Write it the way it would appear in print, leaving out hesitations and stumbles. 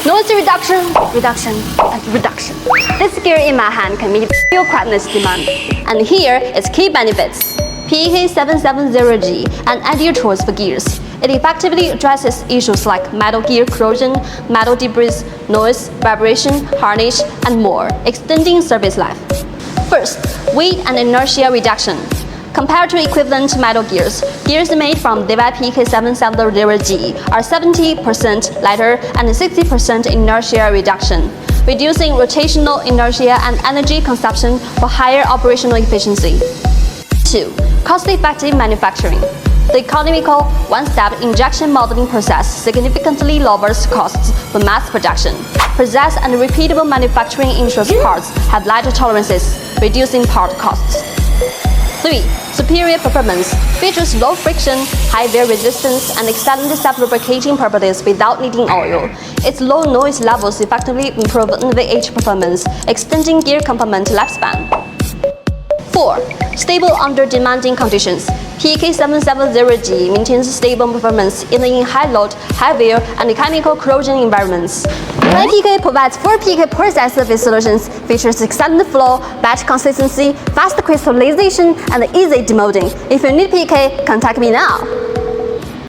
Noise reduction, reduction, and reduction. This gear in my hand can meet your quietness demand. And here is key benefits. PK770G, an ideal choice for gears. It effectively addresses issues like metal gear corrosion, metal debris, noise, vibration, harnish, and more, extending service life. First, weight and inertia reduction. Compared to equivalent metal gears, gears made from Dolby PK770G are 70% lighter and 60% inertia reduction, reducing rotational inertia and energy consumption for higher operational efficiency. 2. Cost-effective manufacturing. The economical one-step injection molding process significantly lowers costs for mass production. Precise and repeatable manufacturing ensures parts have lighter tolerances, reducing part costs. 3. Superior performance. Features low friction, high wear resistance, and excellent self-lubricating properties without needing oil. Its low noise levels effectively improve NVH performance, extending gear component lifespan. 4. Stable under demanding conditions. PK770G maintains stable performance even in high load, high wear, and chemical corrosion environments. PK provides 4 PK process surface solutions, features excellent flow, batch consistency, fast crystallization, and easy demolding. If you need PK, contact me now.